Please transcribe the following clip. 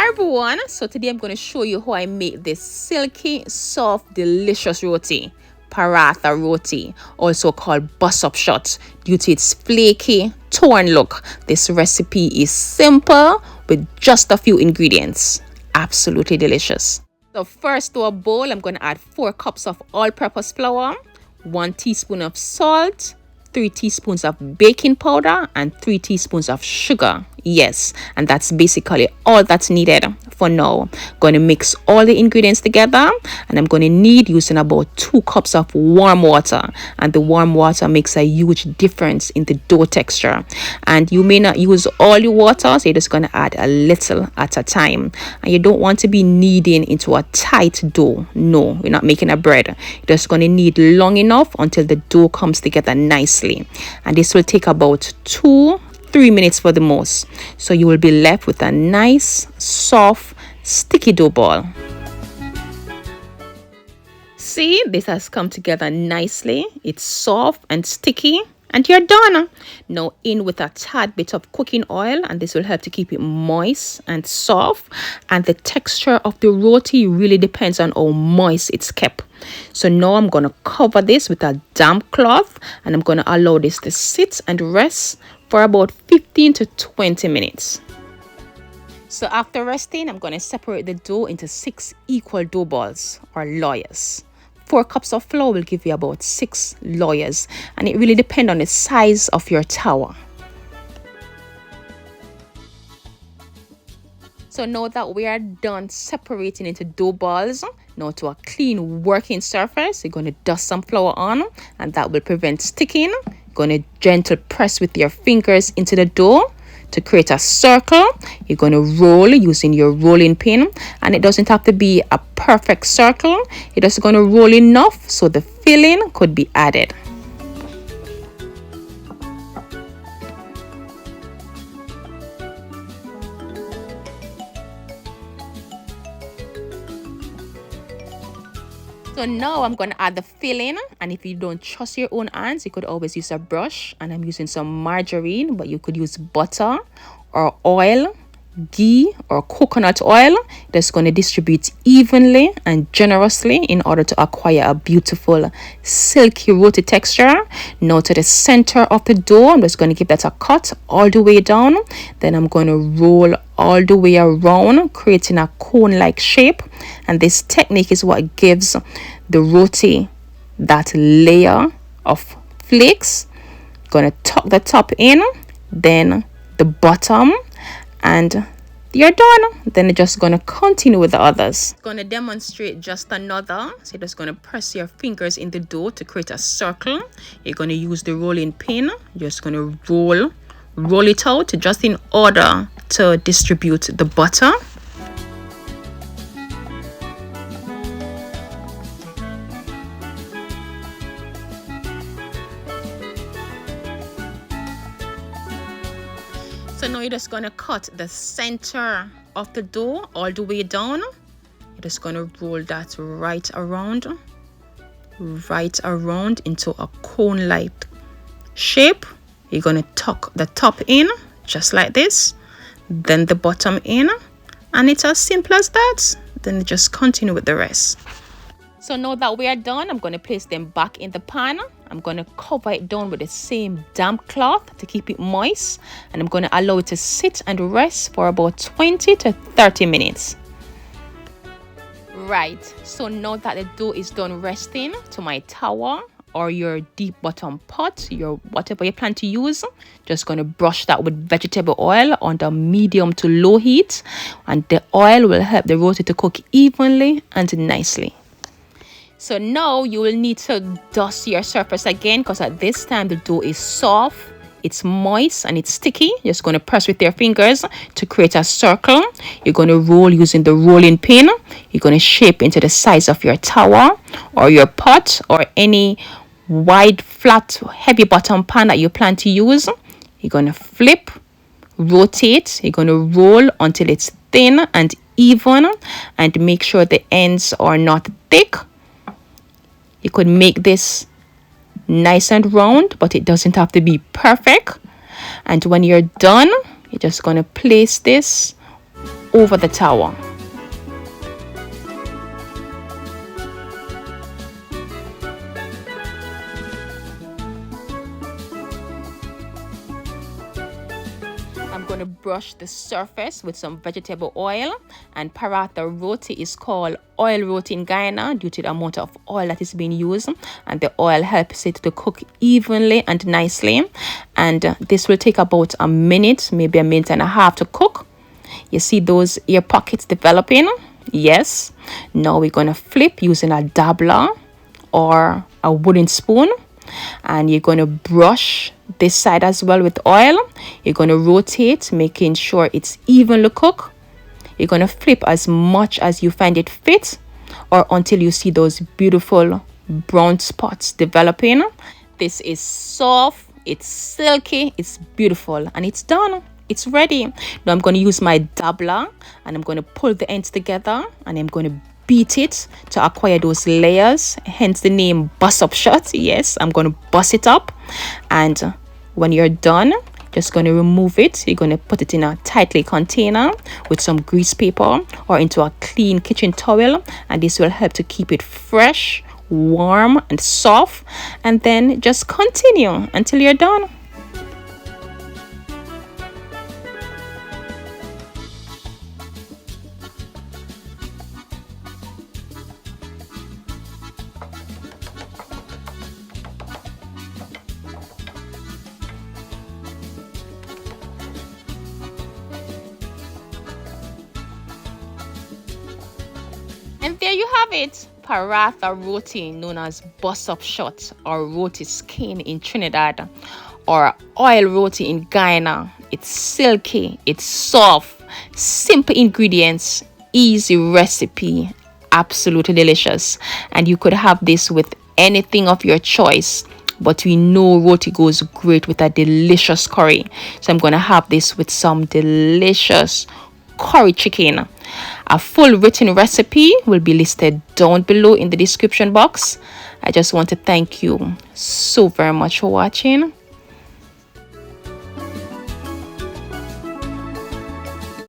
Hi everyone, so today I'm going to show you how I make this silky, soft, delicious roti, Paratha Roti, also called bus-up shot due to its flaky, torn look. This recipe is simple with just a few ingredients. Absolutely delicious. So first to a bowl, I'm going to add 4 cups of all-purpose flour, 1 teaspoon of salt, 3 teaspoons of baking powder and 3 teaspoons of sugar. Yes, and that's basically all that's needed for now. Going to mix all the ingredients together, and I'm going to need using about 2 cups of warm water, and the warm water makes a huge difference in the dough texture. And you may not use all your water, so you're just going to add a little at a time, and you don't want to be kneading into a tight dough. No, you're not making a bread. You're just going to knead long enough until the dough comes together nicely, and this will take about 2-3 minutes for the most. So you will be left with a nice, soft, sticky dough ball. See, this has come together nicely. It's soft and sticky, and you're done. Now in with a tad bit of cooking oil, and this will help to keep it moist and soft. And the texture of the roti really depends on how moist it's kept. So now I'm going to cover this with a damp cloth, and I'm going to allow this to sit and rest for about 15 to 20 minutes. So after resting, I'm going to separate the dough into 6 equal dough balls or layers. 4 cups of flour will give you about 6 layers, and it really depends on the size of your tower. So now that we are done separating into dough balls, now to a clean working surface, you're going to dust some flour on, and that will prevent sticking. You're going to gentle press with your fingers into the dough to create a circle. You're going to roll using your rolling pin, and it doesn't have to be a perfect circle. You're just going to roll enough so the filling could be added. So now I'm going to add the filling, and if you don't trust your own hands, you could always use a brush, and I'm using some margarine, but you could use butter or oil, ghee or coconut oil. That's going to distribute evenly and generously in order to acquire a beautiful silky roti texture. Now to the center of the dough, I'm just going to give that a cut all the way down. Then I'm going to roll all the way around, creating a cone-like shape, and this technique is what gives the roti that layer of flakes. Gonna tuck the top in, then the bottom, and you're done. Then you're just gonna continue with the others. Gonna demonstrate just another. So you're just gonna press your fingers in the dough to create a circle. You're gonna use the rolling pin. You're just gonna roll it out just in order to distribute the butter. So now you're just going to cut the center of the dough all the way down. You're just going to roll that right around into a cone-like shape. You're going to tuck the top in just like this, then the bottom in, and it's as simple as that. Then just continue with the rest. So now that we are done, I'm going to place them back in the pan. I'm going to cover it down with the same damp cloth to keep it moist, and I'm going to allow it to sit and rest for about 20 to 30 minutes. Right, so now that the dough is done resting, to my tower or your deep bottom pot, your whatever you plan to use, just going to brush that with vegetable oil on the medium to low heat, and the oil will help the roti to cook evenly and nicely. So now you will need to dust your surface again, because at this time the dough is soft, it's moist, and it's sticky. You're just going to press with your fingers to create a circle. You're going to roll using the rolling pin. You're going to shape into the size of your tower or your pot or any wide, flat, heavy bottom pan that you plan to use. You're going to flip, rotate. You're going to roll until it's thin and even, and make sure the ends are not thick. You could make this nice and round, but it doesn't have to be perfect. And when you're done, you're just going to place this over the tower. I'm going to brush the surface with some vegetable oil, and Paratha Roti is called Oil Roti in Guyana due to the amount of oil that is being used, and the oil helps it to cook evenly and nicely. And this will take about a minute, maybe a minute and a half to cook. You see those ear pockets developing? Yes. Now we're going to flip using a dabbler or a wooden spoon, and you're going to brush this side as well with oil. You're going to rotate, making sure it's evenly cooked. You're going to flip as much as you find it fit, or until you see those beautiful brown spots developing. This is soft, it's silky, it's beautiful, and it's done. It's ready. Now I'm going to use my dabbler, and I'm going to pull the ends together, and I'm going to beat it to acquire those layers, hence the name bust up shot. Yes, I'm going to bust it up, and when you're done, just going to remove it. You're going to put it in a tightly container with some grease paper or into a clean kitchen towel, and this will help to keep it fresh, warm and soft. And then just continue until you're done. And there you have it, Paratha Roti, known as bust up shot or roti skin in Trinidad, or oil roti in Guyana. It's silky, it's soft, simple ingredients, easy recipe, absolutely delicious. And you could have this with anything of your choice, but we know roti goes great with a delicious curry. So I'm going to have this with some delicious curry chicken. A full written recipe will be listed down below in the description box. I just want to thank you so very much for watching.